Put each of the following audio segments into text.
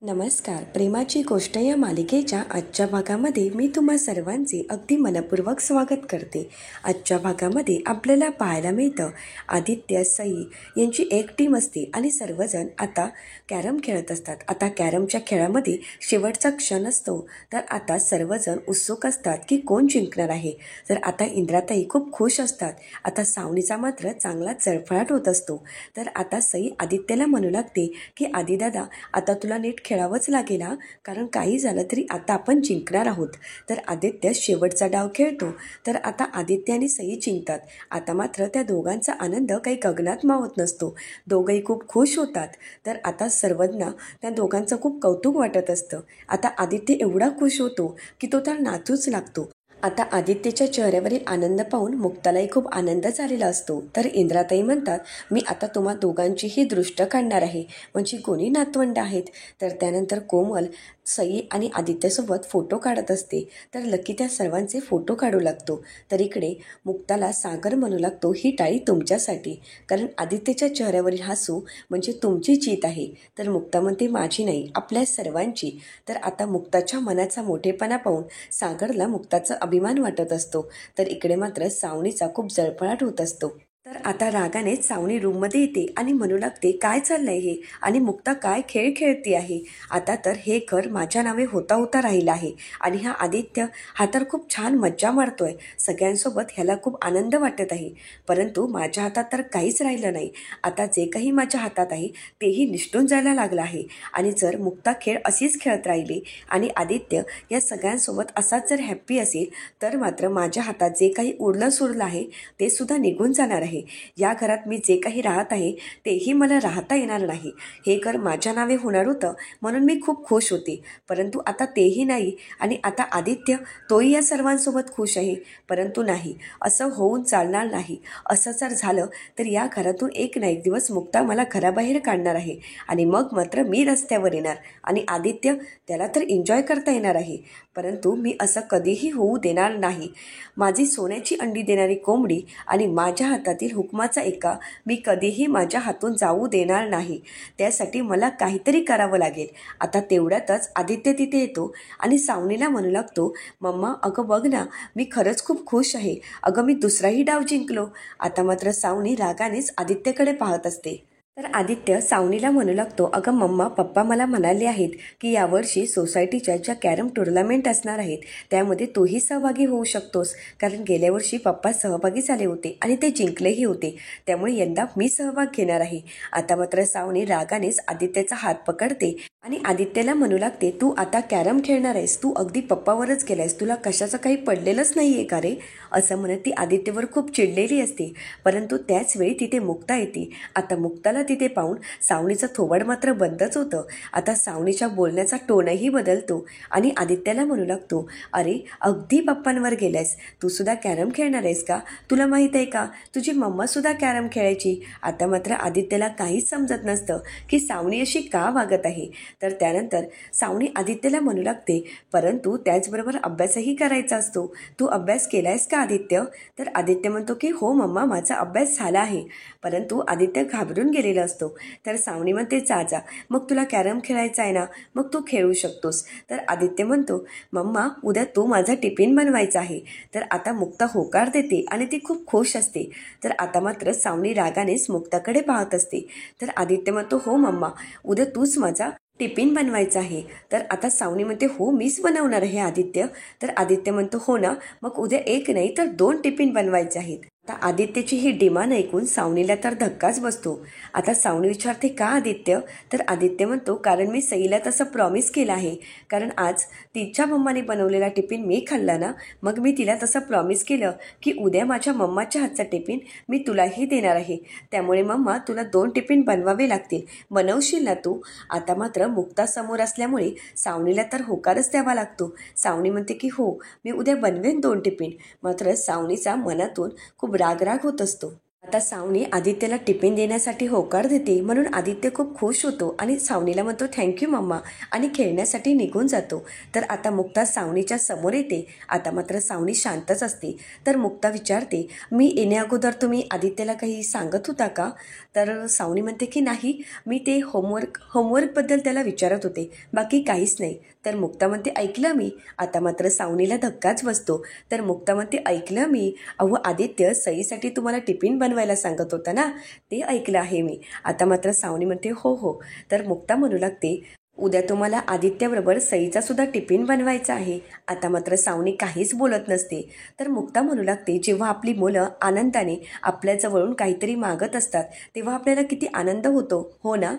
नमस्कार. प्रेमाची गोष्ट या मालिकेच्या आजच्या भागामध्ये मी तुम्हा सर्वांचे अगदी मनपूर्वक स्वागत करते. आजच्या भागामध्ये आपल्याला पाहायला मिळतं आदित्य, सई यांची एक टीम असते आणि सर्वजण आता कॅरम खेळत असतात. आता कॅरमच्या खेळामध्ये शेवटचा क्षण असतो, तर आता सर्वजण उत्सुक असतात की कोण जिंकणार आहे. तर आता इंद्राताई खूप खुश असतात. आता सावनीचा मात्र चांगला चळफळाट होत असतो. तर आता सई आदित्यला म्हणू लागते की आदिदादा, आता तुला नीट खेळावंच लागेल हा, कारण काही झालं तरी आता आपण जिंकणार आहोत. तर आदित्य शेवटचा डाव खेळतो. तर आता आदित्य आणि सई जिंकतात. आता मात्र त्या दोघांचा आनंद काही गगनात मावत नसतो. दोघंही खूप खुश होतात. तर आता सर्वांना त्या दोघांचं खूप कौतुक वाटत असतं. आता आदित्य एवढा खुश होतो की तो तर नाचूच लागतो. आता आदित्यच्या चेहऱ्यावरील आनंद पाहून मुक्तालाही खूप आनंद झालेला असतो. तर इंद्राताई म्हणतात, मी आता तुम्हा दोघांचीही दृष्ट काढणार आहे. म्हणजे कोणी नातवंड आहेत. तर त्यानंतर कोमल सई आणि आदित्यसोबत फोटो काढत असते. तर लकी त्या सर्वांचे फोटो काढू लागतो. तर इकडे मुक्ताला सागर म्हणू लागतो, ही टाळी तुमच्यासाठी, कारण आदित्यच्या चेहऱ्यावरील हसू म्हणजे तुमची जीत आहे. तर मुक्ता म्हणते, माझी नाही, आपल्या सर्वांची. तर आता मुक्ताच्या मनाचा मोठेपणा पाहून सागरला मुक्ताचा अभिमान वाटत असतो. तर इकडे मात्र सावनीचा खूप जळफळाट होत असतो. तर आता रागाने सावनी रूममध्ये येते आणि म्हणू लागते, काय चाललंय हे, आणि मुक्ता काय खेळ खेळती आहे. आता तर हे घर माझ्या नावे होता होता राहिलं आहे आणि हा आदित्य हा तर खूप छान मज्जा मारतोय. सगळ्यांसोबत ह्याला खूप आनंद वाटत आहे, परंतु माझ्या हातात तर काहीच राहिलं नाही. आता जे काही माझ्या हातात आहे तेही निसटून जायला लागलं आहे. आणि जर मुक्ता खेळ अशीच खेळत राहिली आणि आदित्य या सगळ्यांसोबत असाच जर हॅप्पी असेल, तर मात्र माझ्या हातात जे काही उरलं सुरलं आहे ते सुद्धा निघून जाणार आहे. या घरात मी जे काही राहत आहे तेही मला राहता येणार नाही. हे घर माझ्या नावे होणार होतं म्हणून मी खूप खुश होते, परंतु आता तेही नाही. आणि आता आदित्य तोही या सर्वांसोबत खुश आहे, परंतु नाही, असं होऊन चालणार नाही. असं जर झालं तर या घरातून एक ना एक दिवस मुक्ता मला घराबाहेर काढणार आहे आणि मग मात्र मी रस्त्यावर येणार आणि आदित्य त्याला तर एन्जॉय करता येणार आहे. परंतु मी असं कधीही होऊ देणार नाही. माझी सोन्याची अंडी देणारी कोंबडी आणि माझ्या हातातील हुकमाचा एका मी कधीही माझ्या हातून जाऊ देणार नाही. त्यासाठी मला काहीतरी करावं लागेल. आता तेवढ्यातच आदित्य तिथे येतो आणि सावनीला म्हणू लागतो, मम्मा अगं बघ ना, मी खरंच खूप खुश आहे. अगं मी दुसराही डाव जिंकलो. आता मात्र सावनी रागानेच आदित्यकडे पाहत असते. तर आदित्य सावनीला म्हणू लागतो, अगं मम्मा, पप्पा मला म्हणाले आहेत की यावर्षी सोसायटीच्या ज्या कॅरम टुर्नामेंट असणार आहेत त्यामध्ये तूही सहभागी होऊ शकतोस, कारण गेल्या वर्षी पप्पा सहभागी झाले होते आणि ते जिंकलेही होते. त्यामुळे यंदा मी सहभाग घेणार आहे. आता मात्र सावनी रागानेच आदित्यचा हात पकडते आणि आदित्यला म्हणू लागते, तू आता कॅरम खेळणार आहेस, तू अगदी पप्पावरच गेलायस, तुला कशाचं काही पडलेलंच नाही आहे का रे, असं म्हणत ती आदित्यवर खूप चिडलेली असते. परंतु त्याचवेळी तिथे मुक्ता येते. आता मुक्ताला तिथे पाहून सावनीचं थोबाड मात्र बंदच होतं. आता सावनीच्या बोलण्याचा टोनही बदलतो आणि आदित्यला म्हणू लागतो, अरे अगदी पप्पांवर गेलायस, तू सुद्धा कॅरम खेळणार आहेस का, तुला माहीत आहे का तुझी मम्मा सुद्धा कॅरम खेळायची. आता मात्र आदित्यला काहीच समजत नसतं की सावनी अशी का वागत आहे. तर त्यानंतर सावनी आदित्यला म्हणू लागते, परंतु त्याचबरोबर अभ्यासही करायचा असतो, तू अभ्यास केलायस का आदित्य. तर आदित्य म्हणतो की हो मम्मा, माझा अभ्यास झाला आहे. परंतु आदित्य घाबरून गेलेला असतो. तर सावनी म्हणते, जा मग तुला कॅरम खेळायचा आहे ना, मग तू खेळू शकतोस. तर आदित्य म्हणतो, मम्मा उद्या तू माझा टिफिन बनवायचा आहे. तर आता मुक्ता होकार देते आणि ती खूप खुश असते. तर आता मात्र सावनी रागानेच मुक्ताकडे पाहत असते. तर आदित्य म्हणतो, हो मम्मा, उद्या तूच माझा टिफिन बनवायचा आहे. तर आता सावनी म्हणते, हो मीच बनवणार आहे आदित्य. तर आदित्य म्हणतो, हो ना, मग उद्या एक नाही तर 2 टिफिन बनवायचे आहेत. आता आदित्यची ही डिमांड ऐकून सावनीला तर धक्काच बसतो. आता सावनी विचारते, का आदित्य. तर आदित्य म्हणतो, कारण मी सईला तसं प्रॉमिस केलं आहे, कारण आज तिच्या मम्माने बनवलेला टिफिन मी खाल्ला ना, मग मी तिला तसं प्रॉमिस केलं की उद्या माझ्या मम्माच्या हातचा टिफिन मी तुलाही देणार आहे. त्यामुळे मम्मा तुला 2 टिफिन बनवावे लागतील, बनवशील ना तू. आता मात्र मुक्ता समोर असल्यामुळे सावनीला तर होकारच द्यावा लागतो. सावनी म्हणते की हो, मी उद्या बनवेन 2 टिफिन. मात्र सावनीचा मनातून खूप राग होत असतो. आता सावनी आदित्यला टिफिन देण्यासाठी होकार देते, म्हणून आदित्य खूप खुश होतो आणि सावनीला म्हणतो थँक्यू मम्मा आणि खेळण्यासाठी निघून जातो. तर आता मुक्ता सावनीच्या समोर येते. आता मात्र सावनी शांतच असते. तर मुक्ता विचारते, मी येण्या अगोदर तुम्ही आदित्यला काही सांगत होता का? तर सावनी म्हणते की नाही, मी ते होमवर्कबद्दल त्याला विचारत होते, बाकी काहीच नाही. तर मुक्ता म्हणते ऐकलं मी. आता मात्र सावनीला धक्काच बसतो. तर मुक्ता म्हणते ऐकलं मी, अहो आदित्य सईसाठी तुम्हाला टिफिन बनवायला सांगत होता ना, ते ऐकलं आहे मी. आता मात्र सावनी म्हणते हो हो. तर मुक्ता म्हणू लागते, उद्या तुम्हाला आदित्यबरोबर सईचा सुद्धा टिफिन बनवायचा आहे. आता मात्र सावनी काहीच बोलत नसते. तर मुक्ता म्हणू लागते, जेव्हा आपली मुलं आनंदाने आपल्याजवळून काहीतरी मागत असतात तेव्हा आपल्याला किती आनंद होतो, हो ना?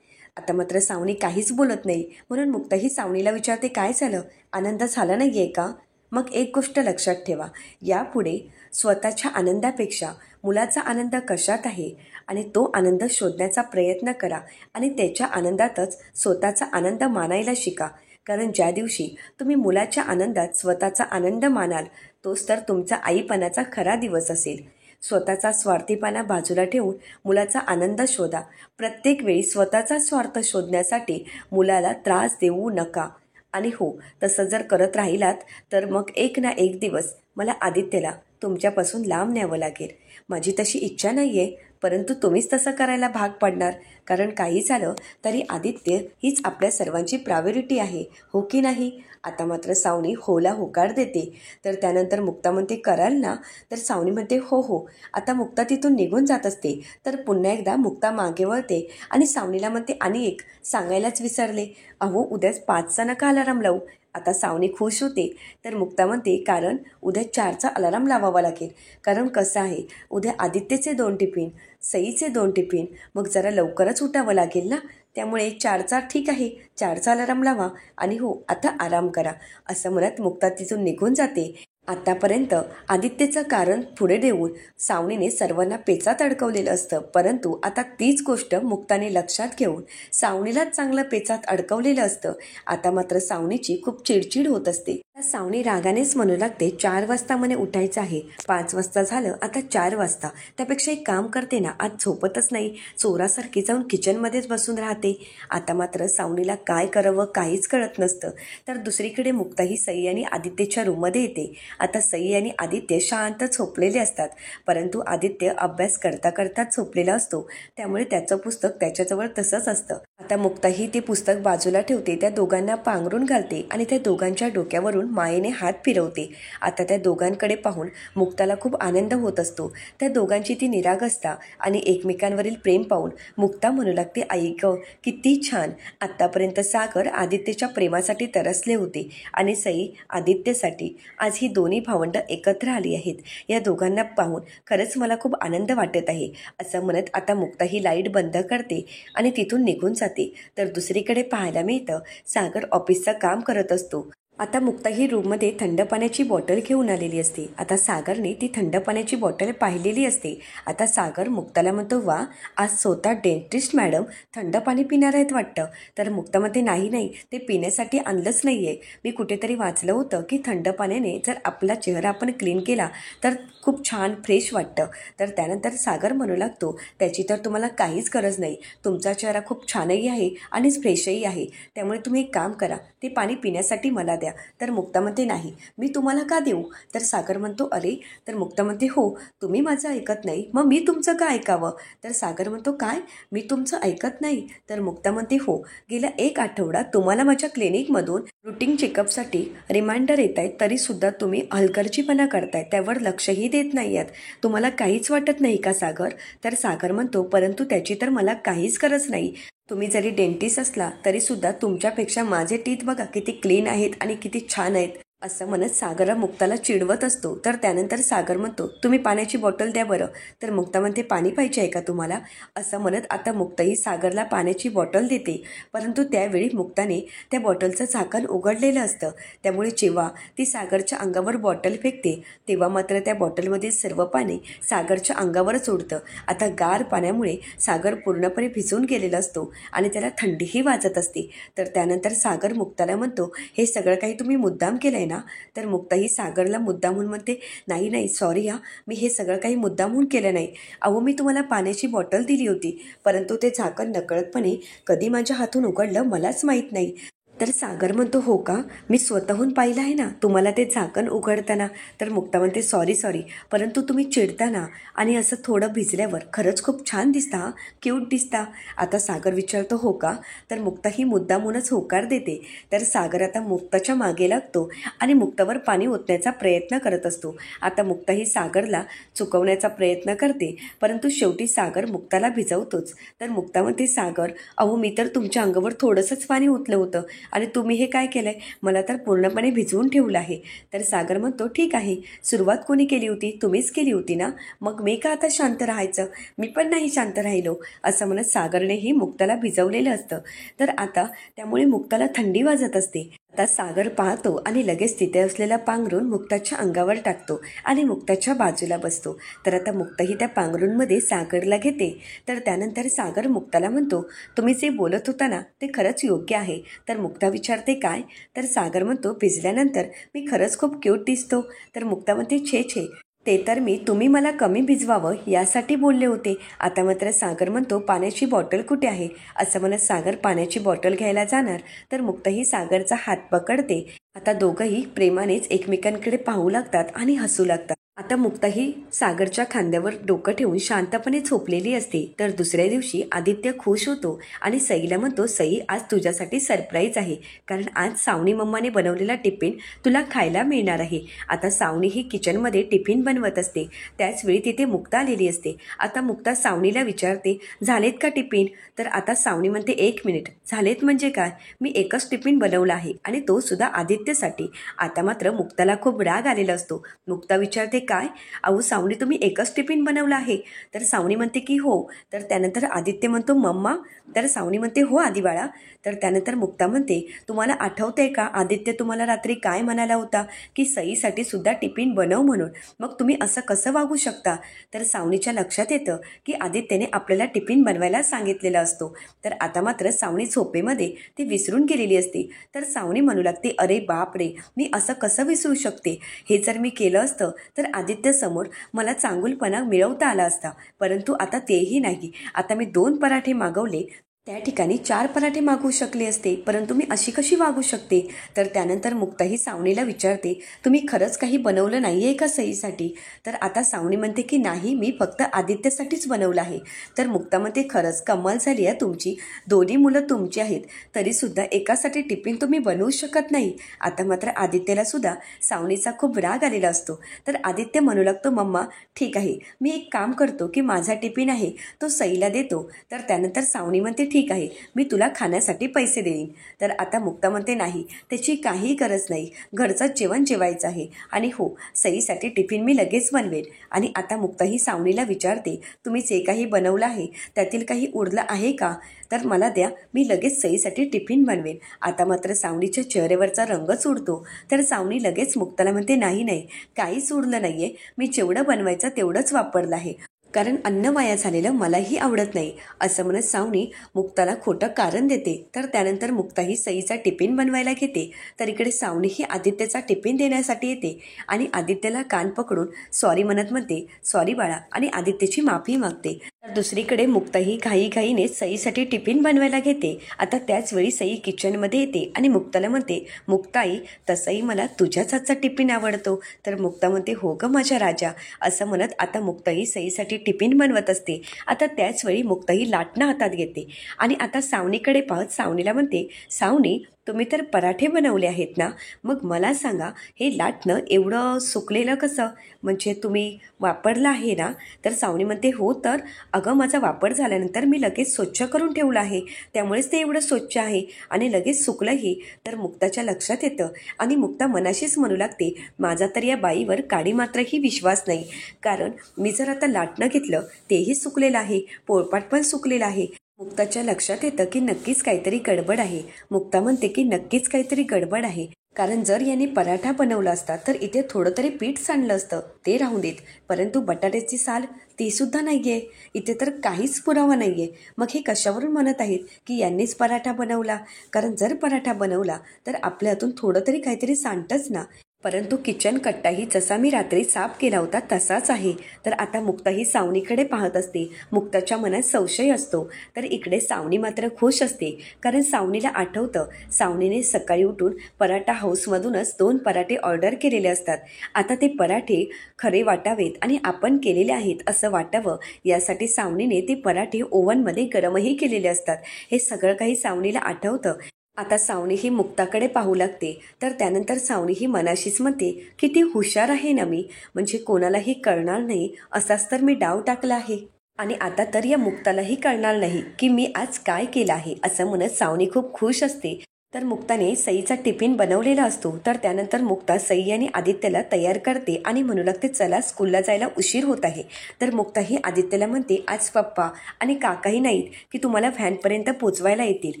आता मात्र सावनी काहीच बोलत नाही. म्हणून मुक्ताही सावनीला विचारते, काय झालं, आनंद झाला नाही आहे का? मग एक गोष्ट लक्षात ठेवा, यापुढे स्वतःच्या आनंदापेक्षा मुलाचा आनंद कशात आहे आणि तो आनंद शोधण्याचा प्रयत्न करा आणि त्याच्या आनंदातच स्वतःचा आनंद मानायला शिका. कारण ज्या दिवशी तुम्ही मुलाच्या आनंदात स्वतःचा आनंद मानाल, तोच तर तुमचा आईपणाचा खरा दिवस असेल. स्वतःचा स्वार्थीपणा बाजूला ठेवून मुलाचा आनंद शोधा. प्रत्येक वेळी स्वतःचा स्वार्थ शोधण्यासाठी मुलाला त्रास देऊ नका. आणि हो, तसं जर करत राहिलात तर मग एक ना एक दिवस मला आदित्यला तुमच्यापासून लांब न्यावं लागेल. माझी तशी इच्छा नाही आहे, परंतु तुम्हीच तसं करायला भाग पडणार. कारण काही झालं तरी आदित्य हीच आपल्या सर्वांची प्रायोरिटी आहे, हो की नाही? आता मात्र सावनी होला होकार देते. तर त्यानंतर मुक्ता म्हणते कराल ना? तर सावनी म्हणते हो हो. आता मुक्ता तिथून निघून जात असते. तर पुन्हा एकदा मुक्ता मागे वळते आणि सावनीला म्हणते, आणि एक सांगायलाच विसरले, अहो उद्याच 5चा नका अलाराम लावू. आता सावनी खुश होते. तर मुक्ता म्हणते, कारण उद्या 4चा अलाराम लावावा लागेल. कारण कसं आहे, उद्या आदित्यचे 2 टिफिन, सईचे 2 टिफिन, मग जरा लवकरच उठावं लागेल ना. त्यामुळे 4चा ठीक आहे, 4चा अलाराम लावा आणि हो आता आराम करा. असं म्हणत मुक्ता तिथून निघून जाते. आतापर्यंत आदित्यचं कारण पुढे देऊन सावनीने सर्वांना पेचात अडकवलेलं असतं, परंतु आता तीच गोष्ट मुक्ताने लक्षात घेऊन सावनीलाच चांगलं पेचात अडकवलेलं असतं. आता मात्र सावनीची खूप चिडचिड होत असते. सावनी रागानेच म्हणू लागते, 4 वाजता म्हणे उठायचं आहे, 5 वाजता झालं, आता 4 वाजता. त्यापेक्षा एक काम करते ना, आज झोपतच नाही, चोरासारखी जाऊन किचनमध्येच बसून राहते. आता मात्र सावनीला काय करावं काहीच कळत नसतं. तर दुसरीकडे मुक्ताही सई आणि आदित्यच्या रूममध्ये येते. आता सई आणि आदित्य शांत झोपलेले असतात, परंतु आदित्य अभ्यास करता करताच झोपलेला असतो. त्यामुळे त्याचं पुस्तक त्याच्याजवळ तसंच असतं. आता मुक्ताही ते पुस्तक बाजूला ठेवते, त्या दोघांना पांघरून घालते आणि त्या दोघांच्या डोक्यावरून मायेने हात फिरवते. आता त्या दोघांकडे पाहून मुक्ताला खूप आनंद होत असतो. त्या दोघांची ती निरागसता आणि एकमेकांवरील प्रेम पाहून मुक्ता म्हणू लागते, आई गं किती छान. आत्तापर्यंत सागर आदित्यच्या प्रेमासाठी तरसले होते आणि सई आदित्यसाठी. आज ही दोन्ही भावंडं एकत्र आली आहेत. या दोघांना पाहून खरंच मला खूप आनंद वाटत आहे. असं म्हणत आता मुक्ता ही लाईट बंद करते आणि तिथून निघून जाते. तर दुसरीकडे पाहायला मिळतं, सागर ऑफिसचं काम करत असतो. आता मुक्ता ही रूममध्ये थंड पाण्याची बॉटल घेऊन आलेली असते. आता सागरने ती थंड पाण्याची बॉटल पाहिलेली असते. आता सागर मुक्ताला म्हणतो, वा, आज स्वतः डेंटिस्ट मॅडम थंड पाणी पिणार आहेत वाटतं. तर मुक्ता म्हणते, नाही नाही, ते पिण्यासाठी आणलंच नाही आहे. मी कुठेतरी वाचलं होतं की थंड पाण्याने जर आपला चेहरा आपण क्लीन केला तर खूप छान फ्रेश वाटतं. तर त्यानंतर सागर म्हणू लागतो, त्याची तर तुम्हाला काहीच गरज नाही, तुमचा चेहरा खूप छानही आहे आणि फ्रेशही आहे. त्यामुळे तुम्ही एक काम करा, ते पाणी पिण्यासाठी मला द्या. तर मुक्ता म्हणते, नाही, मी तुम्हाला का देऊ? तर सागर म्हणतो, अरे. तर मुक्ता म्हणते, हो, तुम्ही माझं ऐकत नाही, मग मी तुमचं का ऐकावं? तर सागर म्हणतो, काय, मी तुमचं ऐकत नाही? तर मुक्ता म्हणते, हो, गेल्या 1 आठवडा तुम्हाला माझ्या क्लिनिकमधून रुटीन चेकअपसाठी रिमाइंडर येत आहेत, तरीसुद्धा तुम्ही हलगर्जीपणा करताय, त्यावर लक्षही देत नाही आहात. तुम्हाला काहीच वाटत नाही का सागर? तर सागर म्हणतो, परंतु त्याची तर मला काहीच गरज नाही. तुम्ही जरी डेंटिस्ट असला तरीसुद्धा तुमच्यापेक्षा माझे टीथ बघा किती क्लीन आहेत आणि किती छान आहेत. असं म्हणत सागर मुक्ताला चिडवत असतो. तर त्यानंतर सागर म्हणतो, तुम्ही पाण्याची बॉटल द्या बरं. तर मुक्ता म्हणते, पाणी पाहिजे आहे का तुम्हाला? असं म्हणत आता मुक्ताही सागरला पाण्याची बॉटल देते. परंतु त्यावेळी मुक्ताने त्या बॉटलचं झाकण उघडलेलं असतं. त्यामुळे जेव्हा ती सागरच्या अंगावर बॉटल फेकते तेव्हा मात्र त्या बॉटलमधील सर्व पाणी सागरच्या अंगावरच उडतं. आता गार पाण्यामुळे सागर पूर्णपणे भिजून गेलेला असतो आणि त्याला थंडीही वाजत असते. तर त्यानंतर सागर मुक्ताला म्हणतो, हे सगळं काही तुम्ही मुद्दाम केलंय ना? ना? तर मुक्ता ही सागरला मुद्दामून म्हणते, नाही नाही सॉरी हा, मी हे सगळं काही मुद्दामून केलं नाही. अहो मी तुम्हाला पाण्याची बॉटल दिली होती, परंतु ते झाकण नकळतपणे कधी माझ्या हातून उघडलं मलाच माहीत नाही. तर सागर म्हणतो, हो का? मी स्वतःहून पाहिलं आहे ना तुम्हाला ते झाकण उघडताना. तर मुक्ता म्हणते, सॉरी सॉरी, परंतु तुम्ही चिडताना आणि असं थोडं भिजल्यावर खरंच खूप छान दिसता हा, क्यूट दिसता. आता सागर विचारतो, हो का? तर मुक्ता ही मुद्दामूनच होकार देते. तर सागर आता मुक्ताच्या मागे लागतो आणि मुक्तावर पाणी ओतण्याचा प्रयत्न करत असतो. आता मुक्ता ही सागरला चुकवण्याचा प्रयत्न करते, परंतु शेवटी सागर मुक्ताला भिजवतोच. तर मुक्ता म्हणते, सागर अहो मी तर तुमच्या अंगावर थोडंसंच पाणी ओतलं होतं आणि तुम्ही हे काय केलंय? मला तर पूर्णपणे भिजवून ठेवलं आहे. तर सागर म्हणतो, ठीक आहे, सुरुवात कोणी केली होती? तुम्हीच केली होती ना? मग मी का आता शांत राहायचं? मी पण नाही शांत राहिलो, असं म्हणत सागरनेही मुक्ताला भिजवलेलं असतं. तर आता त्यामुळे मुक्ताला थंडी वाजत असते. आता सागर पाहतो आणि लगेच तिथे असलेला पांघरूण मुक्ताच्या अंगावर टाकतो आणि मुक्ताच्या बाजूला बसतो. तर आता मुक्ताही त्या पांघरूणमध्ये सागरला घेते. तर त्यानंतर सागर मुक्ताला म्हणतो, तुम्ही जे बोलत होता ना ते खरंच योग्य आहे. तर मुक्ता विचारते, काय? तर सागर म्हणतो, भिजल्यानंतर मी खरंच खूप क्यूट दिसतो. तर मुक्ता म्हणते, छे छे, ते तर मी तुम्ही मला कमी भिजवावं यासाठी बोलले होते. आता मात्र सागर म्हणतो, पाण्याची बॉटल कुठे आहे? असं म्हणत सागर पाण्याची बॉटल घ्यायला जाणार. तर मुक्ताही सागरचा हात पकडते. आता दोघंही प्रेमानेच एकमेकांकडे पाहू लागतात आणि हसू लागतात. आता मुक्ता ही सागरच्या खांद्यावर डोकं ठेवून शांतपणे झोपलेली असते. तर दुसऱ्या दिवशी आदित्य खुश होतो आणि सईला म्हणतो, सई आज तुझ्यासाठी सरप्राईज आहे, कारण आज सावनी मम्माने बनवलेला टिफिन तुला खायला मिळणार आहे. आता सावनी ही किचनमध्ये टिफिन बनवत असते. त्याचवेळी तिथे मुक्ता आलेली असते. आता मुक्ता सावनीला विचारते, झालेत का टिफिन? तर आता सावनी म्हणते, 1 मिनिट, झालेत म्हणजे काय? मी एकच टिफिन बनवला आहे आणि तो सुद्धा आदित्यसाठी. आता मात्र मुक्ताला खूप राग आलेला असतो. मुक्ता विचारते, काय? अहो सावनी, तुम्ही एकच टिफिन बनवला आहे? तर सावनी म्हणते की हो. तर त्यानंतर आदित्य म्हणतो, मम्मा? तर सावनी म्हणते, हो आदी बाळा. तर त्यानंतर मुक्ता म्हणते, तुम्हाला आठवतंय का आदित्य तुम्हाला रात्री काय म्हणाला होता, की सईसाठी सुद्धा टिफिन बनव म्हणून? मग तुम्ही असं कसं वागू शकता? तर सावनीच्या लक्षात येतं की आदित्यने आपल्याला टिफिन बनवायला सांगितलेला असतो. तर आता मात्र सावनी झोपेमध्ये ती विसरून गेलेली असते. तर सावनी म्हणू लागते, अरे बाप रे, मी असं कसं विसरू शकते? हे जर मी केलं असतं तर आदित्य समोर मला चांगुलपणा मिळवता आला असता, परंतु आता तेही नाही. आता मी 2 पराठे मागवले, त्या ठिकाणी 4 पराठे मागवू शकले असते, परंतु मी अशी कशी वागू शकते? तर त्यानंतर मुक्ता ही सावनीला विचारते, तुम्ही खरंच काही बनवलं नाही आहे का सईसाठी? तर आता सावनी म्हणते की नाही, मी फक्त आदित्यसाठीच बनवलं आहे. तर मुक्ता म्हणते, खरंच कमाल झाली आहे तुमची, दोन्ही मुलं तुमची आहेत, तरीसुद्धा एकासाठी टिफिन तुम्ही बनवू शकत नाही. आता मात्र आदित्यला सुद्धा सावनीचा खूप राग आलेला असतो. तर आदित्य म्हणू लागतो, मम्मा ठीक आहे, मी एक काम करतो की माझा टिफिन आहे तो सईला देतो. तर त्यानंतर सावनी म्हणते, ठीक आहे, मी तुला खाण्यासाठी पैसे देईन. तर आता मुक्ता म्हणते, नाही, त्याची काही गरज नाही, घरचं जेवण जेवायचं आहे आणि हो, सईसाठी टिफिन मी लगेच बनवेन. आणि आता मुक्ता ही सावनीला विचारते, तुम्ही जे काही बनवलं आहे त्यातील काही उरलं आहे का? तर मला द्या, मी लगेच सईसाठी टिफिन बनवेन. आता मात्र सावनीच्या चेहऱ्यावरचा रंगच उडतो. तर सावनी लगेच मुक्ताला म्हणते, नाही नाही, काहीच उरलं नाहीये, मी जेवढं बनवायचं तेवढंच वापरलं आहे, कारण अन्न वाया झालेलं मलाही आवडत नाही, असं म्हणत सावनी मुक्ताला खोटं कारण देते. तर त्यानंतर मुक्ता ही सईचा टिफिन बनवायला घेते. तर इकडे सावनी ही आदित्यचा टिफिन देण्यासाठी येते आणि आदित्यला कान पकडून सॉरी म्हणते, सॉरी बाळा, आणि आदित्यची माफी मागते. तर दुसरीकडे मुक्ता ही घाईघाईने सईसाठी टिफिन बनवायला घेते. आता त्याचवेळी सई किचनमध्ये येते आणि मुक्ताला म्हणते, मुक्ताई, तसंही मला तुझ्याच हातचा टिफिन आवडतो. तर मुक्ता म्हणते, हो ग माझ्या राजा, असं म्हणत आता मुक्ताई सईसाठी टिफिन बनवत असते. आता त्याचवेळी मुक्ताई लाटणं हातात घेते आणि आता सावनीकडे पाहत सावनीला म्हणते, सावनी, तुम्ही तर पराठे बनवले आहेत ना, मग मला सांगा, हे लाटणं एवढं सुकलेलं कसं? म्हणजे तुम्ही वापरलं आहे ना? तर सावनी म्हणते, हो, तर अगं माझा वापर झाल्यानंतर मी लगेच स्वच्छ करून ठेवलं आहे, त्यामुळेच ते एवढं स्वच्छ आहे आणि लगेच सुकलंही. तर मुक्ताच्या लक्षात येतं आणि मुक्ता मनाशीच म्हणू लागते, माझा तर या बाईवर काडी मात्रही विश्वास नाही, कारण मी जर आता लाटणं घेतलं तेही सुकलेलं आहे, पोळपाट पण सुकलेलं आहे. मुक्ताच्या लक्षात येतं की नक्कीच काहीतरी गडबड आहे. मुक्ता म्हणते की नक्कीच काहीतरी गडबड आहे, कारण जर याने पराठा बनवला असता तर इथे थोडं तरी पीठ सांडलं असतं, ते राहून देत, परंतु बटाट्याची साल ती सुद्धा नाहीये, इथे तर काहीच पुरावा नाहीये. मग हे कशावरून म्हणत आहेत की यांनीच पराठा बनवला? कारण जर पराठा बनवला तर आपल्या हातून थोडं तरी काहीतरी सांडतंच ना. परंतु किचन कट्टाही जसा मी रात्री साफ केला होता तसाच आहे. तर आता मुक्ता ही सावनीकडे पाहत असते. मुक्ताच्या मनात संशय असतो. तर इकडे सावनी मात्र खुश असते, कारण सावनीला आठवतं सावनीने सकाळी उठून पराठा हाऊसमधूनच 2 पराठे ऑर्डर केलेले असतात. आता ते पराठे खरे वाटावेत आणि आपण केलेले आहेत असं वाटावं यासाठी सावनीने ते पराठे ओव्हनमध्ये गरमही केलेले असतात. हे सगळं काही सावनीला आठवतं. आता सावनी ही मुक्ताकडे पाहू लागते. तर त्यानंतर सावनी ही मनाशीच म्हणते, किती हुशार आहे ना मी, म्हणजे कोणालाही कळणार नाही असाच तर मी डाव टाकला आहे. आणि आता तर या मुक्तालाही कळणार नाही की मी आज काय केलं आहे असं म्हणत सावनी खूप खुश असते. तर मुक्ताने सईचा टिफिन बनवलेला असतो. तर त्यानंतर मुक्ता सई आणि आदित्यला तयार करते आणि म्हणू लागते, चला स्कूलला जायला उशीर होत आहे. तर मुक्ता ही आदित्यला म्हणते, आज पप्पा आणि काकाही नाहीत की तुम्हाला व्हॅनपर्यंत पोचवायला येतील.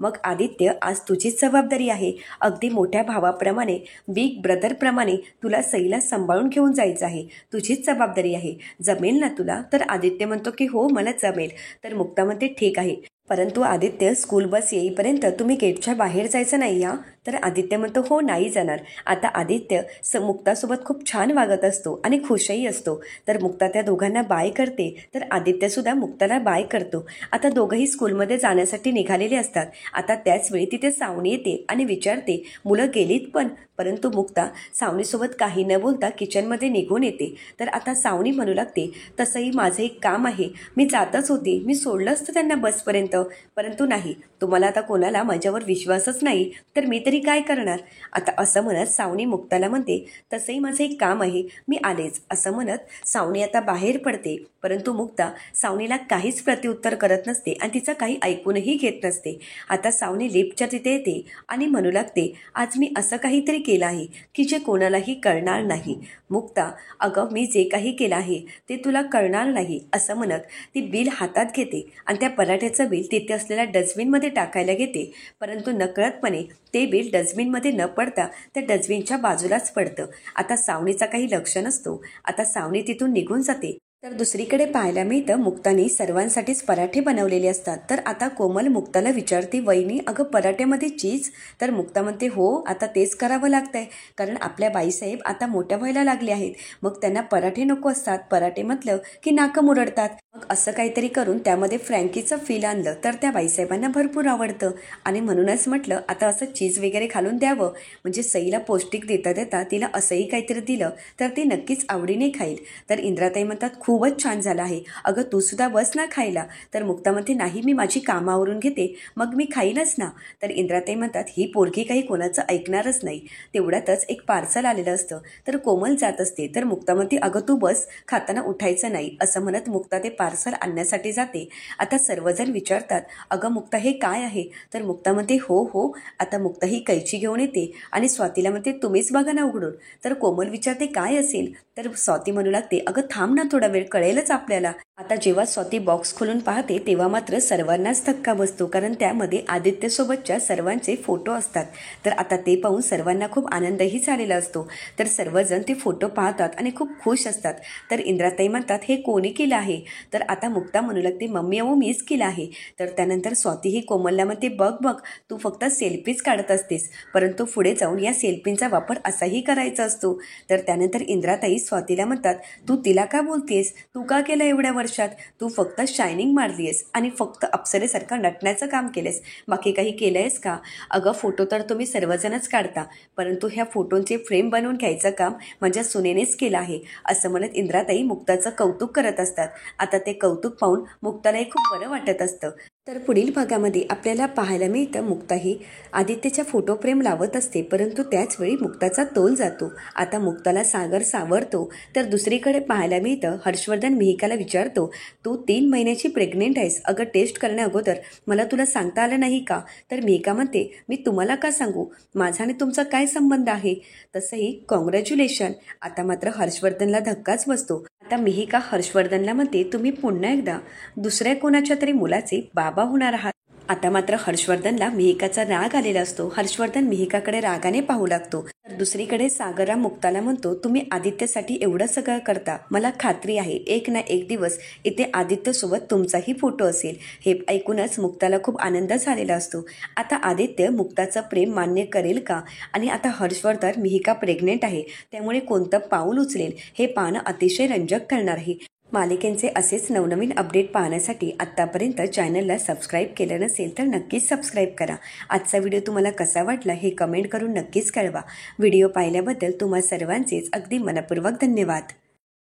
मग आदित्य, आज तुझीच जबाबदारी आहे. अगदी मोठ्या भावाप्रमाणे, बिग ब्रदरप्रमाणे तुला सईला सांभाळून घेऊन जायचं आहे. तुझीच जबाबदारी आहे. जमेल ना तुला? तर आदित्य म्हणतो की हो, मला जमेल. तर मुक्ता म्हणते, ठीक आहे, परंतु आदित्य, स्कूल बस येईपर्यंत तुम्ही गेटच्या बाहेर जायचं नाही या. तर आदित्य म्हणतो, हो, नाही जाणार. आता आदित्य मुक्तासोबत खूप छान वागत असतो आणि खुशही असतो. तर मुक्ता त्या दोघांना बाय करते. तर आदित्यसुद्धा मुक्ताला बाय करतो. आता दोघंही स्कूलमध्ये जाण्यासाठी निघालेले असतात. आता त्याचवेळी तिथे सावनी येते आणि विचारते, मुलं गेलीत पण? परंतु मुक्ता सावनीसोबत काही न बोलता किचनमध्ये निघून येते. तर आता सावनी म्हणू लागते, तसंही माझं एक काम आहे, मी जातच होते, मी सोडलं असतं त्यांना बसपर्यंत, परंतु नाही, तुम्हाला आता कोणाला माझ्यावर विश्वासच नाही तर मी तरी काय करणार. आता असं म्हणत सावनी मुक्ताला म्हणते, तसंही माझं एक काम आहे, मी आलेच. असं म्हणत सावनी आता बाहेर पडते. परंतु मुक्ता सावनीला काहीच प्रत्युत्तर करत नसते आणि तिचं काही ऐकूनही घेत नसते. आता सावनी लिफ्टच्या तिथे येते आणि म्हणू लागते, आज मी असं काहीतरी केलं आहे की जे कोणालाही कळणार नाही. मुक्ता, अगं, मी जे काही केलं आहे ते तुला कळणार नाही. असं म्हणत ती बिल हातात घेते आणि त्या पराठ्याचं बिल तिथे असलेल्या डस्टबिनमध्ये टाकायला घेते. परंतु नकळतपणे ते बिल डस्टबिनमध्ये न पडता त्या डस्टबिनच्या बाजूलाच पडतं. आता सावनीचा काही लक्ष नसतो. आता सावनी तिथून निघून जाते. तर दुसरीकडे पाहायला मिळतं, मुक्ताने सर्वांसाठीच पराठे बनवलेले असतात. तर आता कोमल मुक्ताला विचारते, वहिनी, अगं, पराठ्यामध्ये चीज? तर मुक्ता म्हणते, हो, आता तेच करावं लागतंय, कारण आपल्या बाईसाहेब आता मोठ्या व्हायला लागले आहेत. मग त्यांना पराठे नको असतात. पराठे म्हटलं की नाकं मुरडतात. मग असं काहीतरी करून त्यामध्ये फ्रँकीचं फील आणलं तर त्या बाईसाहेबांना भरपूर आवडतं. आणि म्हणूनच म्हटलं, आता असं चीज वगैरे घालून द्यावं, म्हणजे सईला पौष्टिक देता देता तिला असंही काहीतरी दिलं तर ती नक्कीच आवडीने खाईल. तर इंद्राताई म्हणतात, खूपच छान झालं आहे, अगं, तू सुद्धा बस ना खायला. तर मुक्ता म्हणते, नाही, मी माझी कामावरून घेते, मग मी खाईलच ना. तर इंद्राताई म्हणतात, ही पोरगी काही कोणाचं ऐकणारच नाही. तेवढ्यातच एक पार्सल आलेलं असतं. तर कोमल जात असते. तर मुक्ता म्हणते, अगं, तू बस, खाताना उठायचं नाही. असं म्हणत मुक्ता ते पार्सल आणण्यासाठी जाते. आता सर्वजण विचारतात, अगं मुक्ता, हे काय आहे? तर मुक्ता म्हणते, हो हो. आता मुक्ता ही कैची घेऊन येते आणि स्वातीला म्हणते, तुम्हीच बघा ना उघडून. तर कोमल विचारते, काय असेल? तर स्वाती म्हणू लागते, अगं थांब ना, थोडा वेळ, कळेलच आपल्याला. आता जेव्हा स्वाती बॉक्स खोलून पाहते तेव्हा मात्र सर्वांनाच धक्का बसतो, कारण त्यामध्ये आदित्यसोबतच्या सर्वांचे फोटो असतात. तर आता ते पाहून सर्वांना खूप आनंदही झालेला असतो. तर सर्वजण ते फोटो पाहतात आणि खूप खुश असतात. तर इंद्राताई म्हणतात, हे कोणी केलं आहे? तर आता मुक्ता म्हणू लागते, मम्मी, अहो, मीच केलं आहे. तर त्यानंतर स्वाती ही कोमलला म्हणते, बघ बघ, तू फक्त सेल्फीच काढत असतेस, परंतु पुढे जाऊन या सेल्फींचा वापर असाही करायचा असतो. तर त्यानंतर इंद्राताई स्वातीला म्हणतात, तू तिला का बोलतेस? तू का केलं एवढ्या वर्षात? तू फक्त शायनिंग मारलीयस आणि फक्त अप्सरेसारखं नटण्याचं काम केलंस, बाकी काही केलंयस का? अगं, फोटो तर तुम्ही सर्वजणच काढता, परंतु ह्या फोटोंचे फ्रेम बनवून घ्यायचं काम माझ्या सुनेनेच केलं आहे. असं म्हणत इंद्राताई मुक्ताचं कौतुक करत असतात. आता ते कौतुक पाहून मुक्तालाही खूप बरं वाटत असतं. तर पुढील भागामध्ये आपल्याला पाहायला मिळतं, मुक्ता ही आदित्यच्या फोटो फ्रेम लावत असते, परंतु त्याचवेळी मुक्ताचा तोल जातो. आता मुक्ताला सागर सावरतो. तर दुसरीकडे पाहायला मिळतं, हर्षवर्धन मिहिकाला विचारतो, तू 3 महिन्याची प्रेग्नेंट आहेस, अगं, टेस्ट करण्या अगोदर मला तुला सांगता आलं नाही का? तर मिहिका म्हणते, मी तुम्हाला का सांगू, माझा आणि तुमचा काय संबंध आहे? तसंही कॉंग्रॅच्युलेशन. आता मात्र हर्षवर्धनला धक्काच बसतो. आता मिहिका हर्षवर्धनला म्हणते, तुम्ही पुन्हा एकदा दुसऱ्या कोणाच्या तरी मुलाचे बाबा होणार आहात. आता मात्र हर्षवर्धनला मिहिकाचा राग आलेला असतो. हर्षवर्धन मिहिकाकडे रागाने पाहू लागतो. तर दुसरीकडे सागरराम मुक्ताला म्हणतो, तुम्ही आदित्यसाठी एवढं सगळं करता, मला खात्री आहे एक ना एक दिवस इथे आदित्यसोबत तुमचाही फोटो असेल. हे ऐकूनच मुक्ताला खूप आनंद झालेला असतो. आता आदित्य मुक्ताचं प्रेम मान्य करेल का? आणि आता हर्षवर्धन मिहिका प्रेग्नेंट आहे, त्यामुळे कोणतं पाऊल उचलेल हे पाहणं अतिशय रंजक ठरणार आहे. मालिकेंचे असेच नवनवीन अपडेट पाहण्यासाठी आत्तापर्यंत चॅनलला सबस्क्राईब केलं नसेल तर नक्कीच सबस्क्राईब करा. आजचा व्हिडिओ तुम्हाला कसा वाटला हे कमेंट करून नक्कीच कळवा. व्हिडिओ पाहिल्याबद्दल तुम्हा सर्वांचेच अगदी मनपूर्वक धन्यवाद.